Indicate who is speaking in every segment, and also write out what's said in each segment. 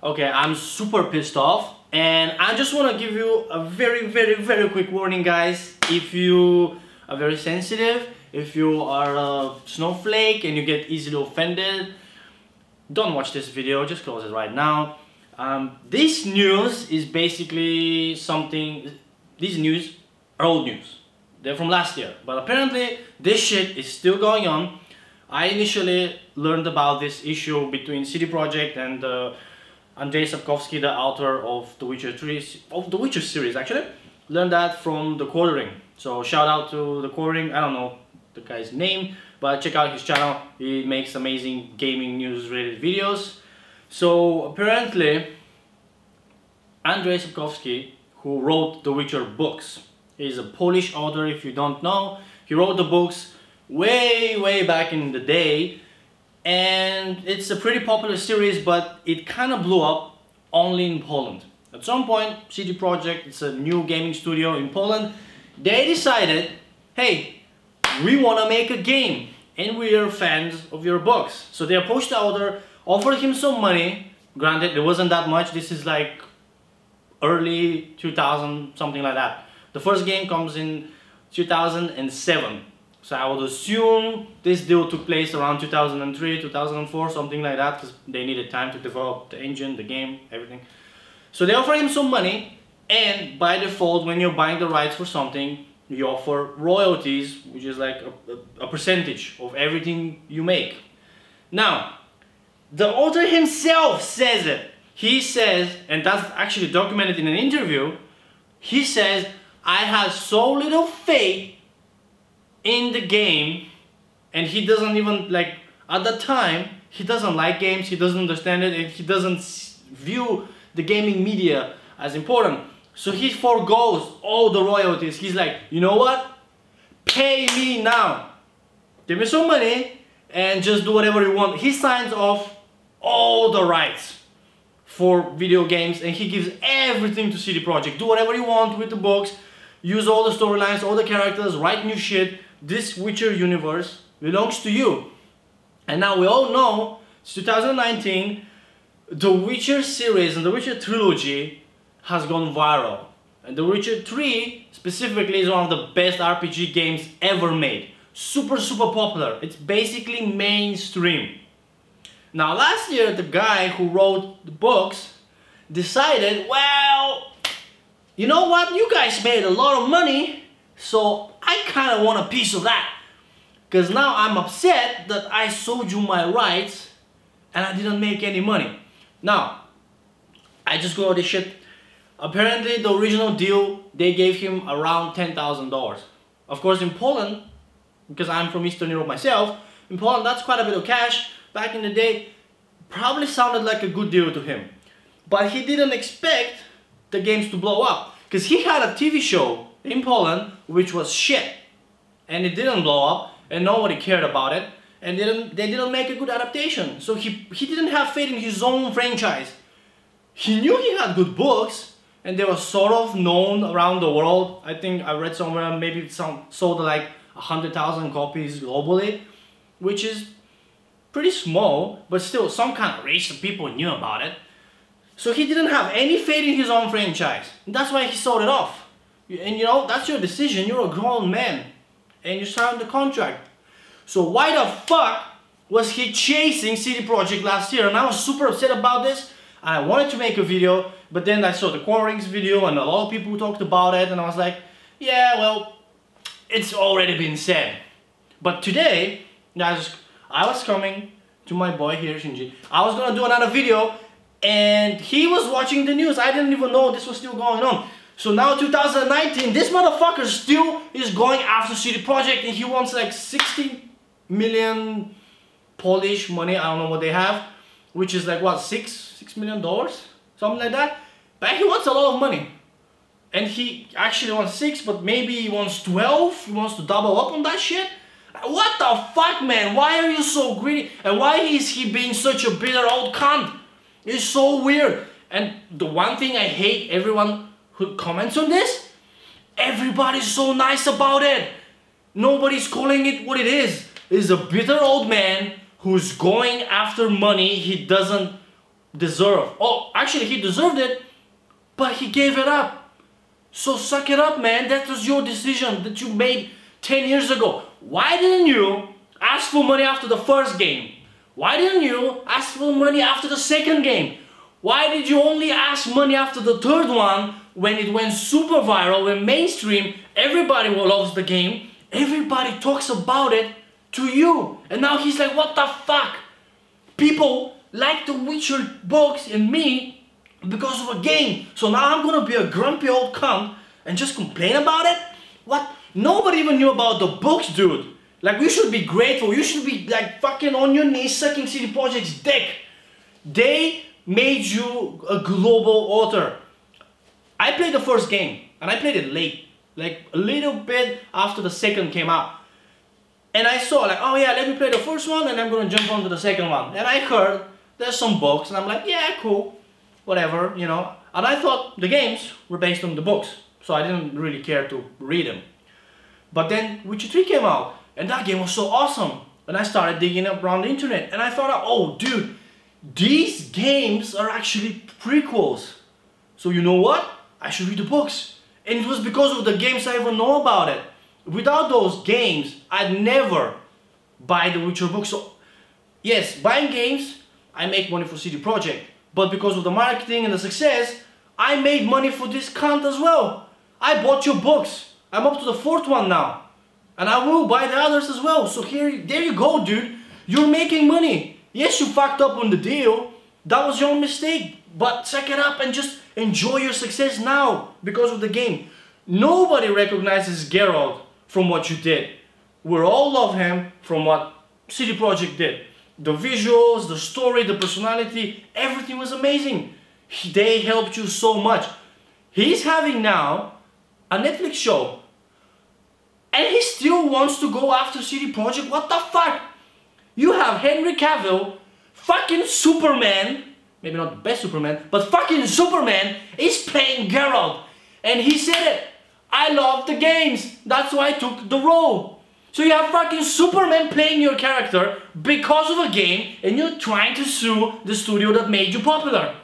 Speaker 1: Okay, I'm super pissed off, and I just want to give you a very quick warning, guys. If you are very sensitive, if you are a snowflake and you get easily offended, don't watch this video, just close it right now. This news is basically something, these news are old news. They're from last year, but apparently this shit is still going on. I initially learned about this issue between CD Projekt and Asshole Sapkowski, the author of The Witcher 3, of the Witcher series actually. Learned that from the Quartering. So shout out to the Quartering, I don't know the guy's name, but check out his channel. He makes amazing gaming news related videos. So apparently Asshole Sapkowski, who wrote the Witcher books, he's a Polish author. If you don't know, he wrote the books way back in the day, and it's a pretty popular series, but it kind of blew up only in Poland. At some point, CD Projekt, it's a new gaming studio in Poland, they decided, hey, we want to make a game and we are fans of your books. So they approached the author, offered him some money. Granted, it wasn't that much. This is like early 2000, something like that. The first game comes in 2007. So I would assume this deal took place around 2003, 2004, something like that, because they needed time to develop the engine, the game, everything. So they offer him some money, and by default, when you're buying the rights for something, you offer royalties, which is like a percentage of everything you make. Now, the author himself says it. He says, and that's actually documented in an interview, he says, I had so little faith in the game, and he doesn't even, like, at the time, he doesn't like games, he doesn't understand it, and he doesn't view the gaming media as important. So he forgoes all the royalties. He's like, you know what? Pay me now. Give me some money and just do whatever you want. He signs off all the rights for video games, and he gives everything to CD Projekt. Do whatever you want with the books, use all the storylines, all the characters, write new shit. This Witcher universe belongs to you. And now we all know, it's 2019, the Witcher series and the Witcher trilogy has gone viral. And The Witcher 3 specifically is one of the best RPG games ever made. Super popular. It's basically mainstream. Now last year, the guy who wrote the books decided, well, you know what, you guys made a lot of money, so I kind of want a piece of that. Because now I'm upset that I sold you my rights and I didn't make any money. Now, I just go over this shit. Apparently the original deal, they gave him around $10,000. Of course in Poland, because I'm from Eastern Europe myself, in Poland that's quite a bit of cash. Back in the day, probably sounded like a good deal to him. But he didn't expect the games to blow up. Because he had a TV show in Poland which was shit. And it didn't blow up and nobody cared about it. And they didn't make a good adaptation. So he didn't have faith in his own franchise. He knew he had good books, and they were sort of known around the world. I think I read somewhere maybe some sold like 100,000 copies globally, which is pretty small, but still some kind of race of people knew about it. So he didn't have any faith in his own franchise. And that's why he sold it off. And you know, that's your decision. You're a grown man and you signed the contract. So why the fuck was he chasing CD Projekt last year? And I was super upset about this. I wanted to make a video, but then I saw the Quartering's video and a lot of people talked about it, and I was like, yeah, well, it's already been said. But today, guys, I was coming to my boy here, Shinji. I was gonna do another video, and he was watching the news. I didn't even know this was still going on. So now 2019, this motherfucker still is going after CD Projekt, and he wants like 60 million Polish money, I don't know what they have, which is like what, $6 million? Something like that. But he wants a lot of money. And he actually wants 6, but maybe he wants 12, he wants to double up on that shit. What the fuck, man? Why are you so greedy? And why is he being such a bitter old cunt? It's so weird. And the one thing I hate, everyone who comments on this, everybody's so nice about it. Nobody's calling it what it is. It's a bitter old man who's going after money he doesn't deserve. Oh, Actually, he deserved it, but he gave it up. So suck it up, man. That was your decision that you made 10 years ago. Why didn't you ask for money after the first game? Why didn't you ask for money after the second game? Why did you only ask money after the third one when it went super viral, when mainstream, everybody loves the game, everybody talks about it to you? And now he's like, what the fuck? People like the Witcher books and me because of a game. So now I'm gonna be a grumpy old cunt and just complain about it? What? Nobody even knew about the books, dude. Like, you should be grateful. You should be like fucking on your knees sucking CD Projekt's dick. They made you a global author. I played the first game and I played it late. Like a little bit after the second came out. And I saw like, oh yeah, let me play the first one and I'm gonna jump on to the second one. And I heard there's some books and I'm like, yeah, cool, whatever, you know. And I thought the games were based on the books, so I didn't really care to read them. But then Witcher 3 came out and that game was so awesome. And I started digging up around the internet and I thought, oh dude, these games are actually prequels. So you know what? I should read the books. And it was because of the games I even know about it. Without those games, I'd never buy the Witcher books. So yes, buying games, I make money for CD Projekt. But because of the marketing and the success, I made money for this cunt as well. I bought your books. I'm up to the 4th one now. And I will buy the others as well. So there you go, dude. You're making money. Yes, you fucked up on the deal. That was your mistake. But suck it up and just enjoy your success now because of the game. Nobody recognizes Geralt from what you did. We all love him from what CD Projekt did. The visuals, the story, the personality, everything was amazing. They helped you so much. He's having now a Netflix show. And he still wants to go after CD Projekt. What the fuck? You have Henry Cavill, fucking Superman, maybe not the best Superman, but fucking Superman is playing Geralt. And he said it. I love the games. That's why I took the role. So you have fucking Superman playing your character because of a game and you're trying to sue the studio that made you popular.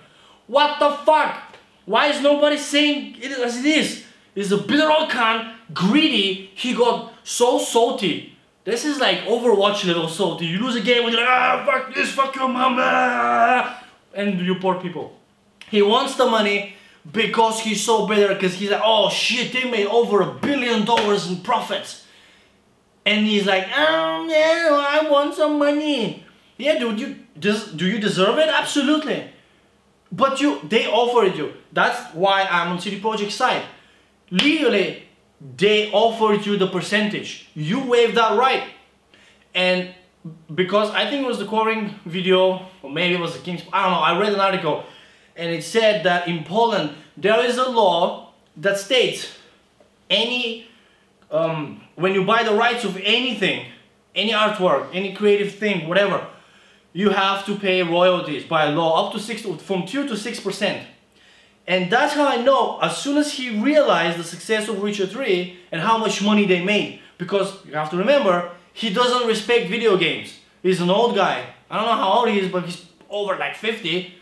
Speaker 1: What the fuck? Why is nobody saying it as it is? He's a bitter old cunt, greedy, he got so salty. This is like Overwatch level salty. You lose a game and you're like, ah, fuck this, fuck your mama. And you poor people. He wants the money because he's so bitter, because he's like, oh shit, they made over $1 billion in profits. And he's like, oh yeah, I want some money. Yeah, dude, do you deserve it? Absolutely. But they offered you. That's why I'm on CD Projekt's side. Legally, they offered you the percentage. You waived that right. And because I think it was the Coring video, or maybe it was the King's, I don't know, I read an article and it said that in Poland there is a law that states when you buy the rights of anything, any artwork, any creative thing, whatever, you have to pay royalties by law up to from 2 to 6%. And that's how I know, as soon as he realized the success of Witcher 3 and how much money they made. Because you have to remember, he doesn't respect video games. He's an old guy. I don't know how old he is, but he's over like 50.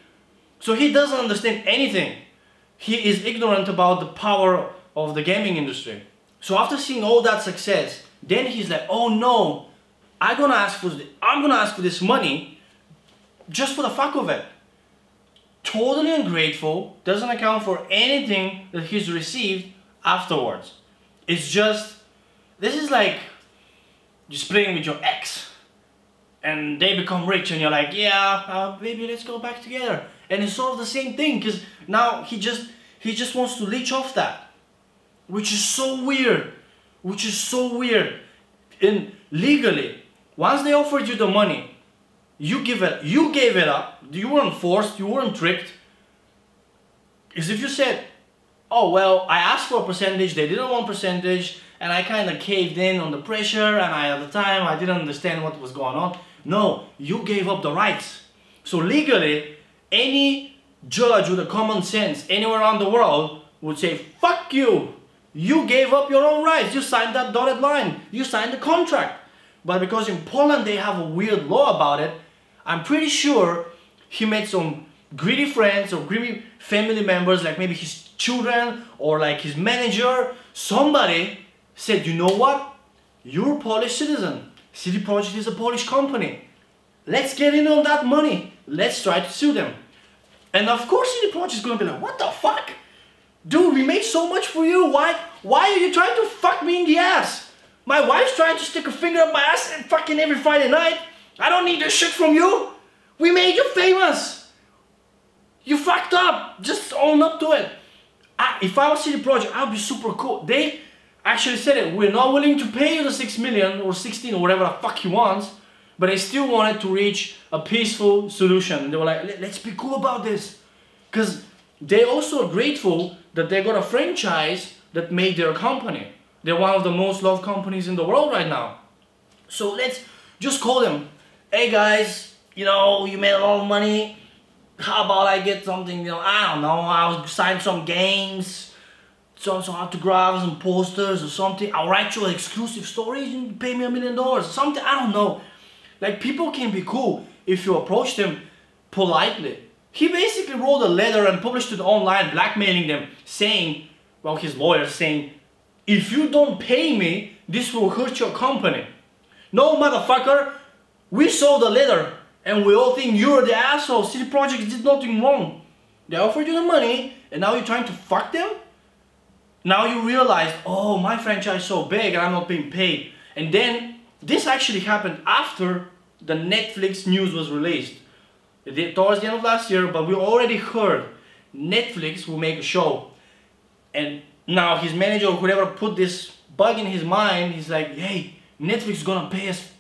Speaker 1: So he doesn't understand anything. He is ignorant about the power of the gaming industry. So after seeing all that success, then he's like, oh no, I'm gonna ask for this money just for the fuck of it. Totally ungrateful, doesn't account for anything that he's received afterwards. It's just, this is like you're splitting with your ex and they become rich and you're like, yeah, baby, let's go back together. And it's sort of the same thing, because now he just wants to leech off that, which is so weird, And legally, once they offered you the money, you gave it up, you weren't forced, you weren't tricked. As if you said, oh well, I asked for a percentage, they didn't want percentage, and I kind of caved in on the pressure, and at the time I didn't understand what was going on. No, you gave up the rights. So legally, any judge with a common sense anywhere around the world would say, fuck you, you gave up your own rights, you signed that dotted line, you signed the contract. But because in Poland they have a weird law about it, I'm pretty sure he made some greedy friends or greedy family members, like maybe his children or like his manager, somebody said, you know what? You're a Polish citizen. CD Projekt is a Polish company. Let's get in on that money. Let's try to sue them. And of course CD Projekt is gonna be like, what the fuck? Dude, we made so much for you. Why are you trying to fuck me in the ass? My wife's trying to stick a finger up my ass and fucking every Friday night. I don't need this shit from you. We made you famous. You fucked up. Just own up to it. If I was CD Projekt, I'd be super cool. They actually said it. We're not willing to pay you the 6 million or 16 or whatever the fuck he wants, but they still wanted to reach a peaceful solution. And they were like, let's be cool about this. Because they also are grateful that they got a franchise that made their company. They're one of the most loved companies in the world right now. So let's just call them. Hey guys, you know, you made a lot of money. How about I get something, you know, I don't know, I'll sign some games, some autographs and posters or something. I'll write you an exclusive story and pay me $1 million, something, I don't know. Like, people can be cool if you approach them politely. He basically wrote a letter and published it online, blackmailing them, saying, well, his lawyer saying, if you don't pay me, this will hurt your company. No, motherfucker, we saw the letter and we all think you're the asshole. CD Projekt did nothing wrong. They offered you the money and now you're trying to fuck them? Now you realize, oh, my franchise is so big and I'm not being paid. And then this actually happened after the Netflix news was released. Towards the end of last year, but we already heard Netflix will make a show. And now his manager or whoever put this bug in his mind, he's like, hey, Netflix is gonna pay us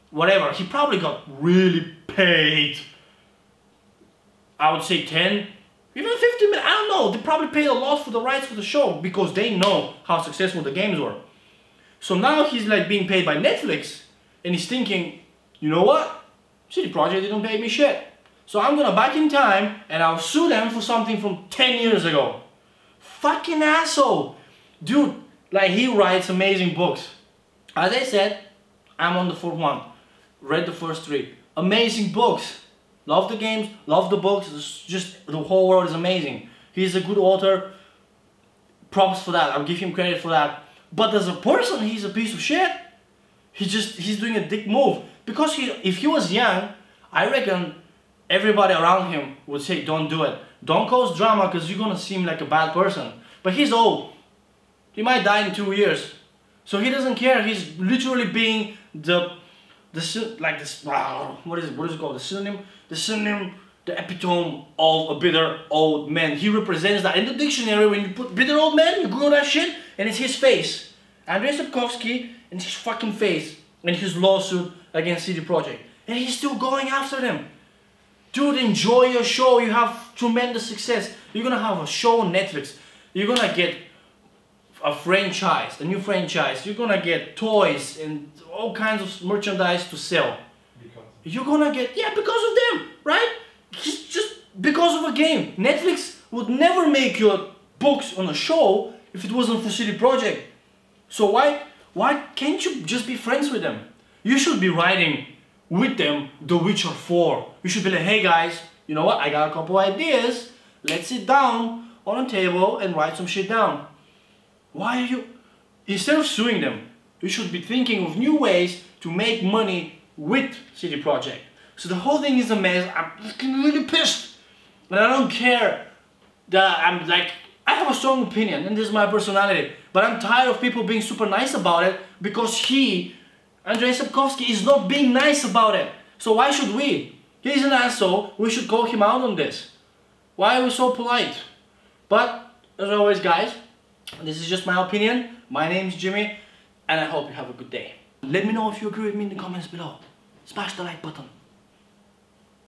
Speaker 1: whatever. He probably got really paid. I would say 10, even 50 minutes, I don't know. They probably paid a lot for the rights for the show because they know how successful the games were. So now he's like being paid by Netflix and he's thinking, you know what? CD Projekt didn't pay me shit. So I'm gonna back in time and I'll sue them for something from 10 years ago. Fucking asshole. Dude, like, he writes amazing books. As I said, I'm on the 4th one. Read the first 3. Amazing books. Love the games, love the books. It's just, the whole world is amazing. He's a good author. Props for that. I'll give him credit for that. But as a person, he's a piece of shit. He's doing a dick move. Because if he was young, I reckon everybody around him would say, don't do it. Don't cause drama because you're gonna seem like a bad person. But he's old. He might die in 2 years. So he doesn't care. He's literally being what is it called? The synonym, the epitome of a bitter old man. He represents that. In the dictionary, when you put bitter old man, you Google that shit, and it's his face. Asshole Sapkowski, and his fucking face, and his lawsuit against CD Projekt. And he's still going after them. Dude, enjoy your show. You have tremendous success. You're gonna have a show on Netflix. You're gonna get a franchise, a new franchise. You're gonna get toys and all kinds of merchandise to sell. You're gonna get, yeah, because of them, right? Just because of a game. Netflix would never make your books on a show if it wasn't for CD Projekt. So why can't you just be friends with them? You should be writing with them The Witcher 4. You should be like, hey guys, you know what? I got a couple ideas. Let's sit down on a table and write some shit down. Why are you... Instead of suing them, you should be thinking of new ways to make money with CD Projekt. So the whole thing is a mess. I'm really pissed. And I don't care that I'm like... I have a strong opinion and this is my personality. But I'm tired of people being super nice about it because Asshole Sapkowski, is not being nice about it. So why should we? He's an asshole. We should call him out on this. Why are we so polite? But, as always guys, this is just my opinion. My name is Jimmy and I hope you have a good day. Let me know if you agree with me in the comments below. Smash the like button.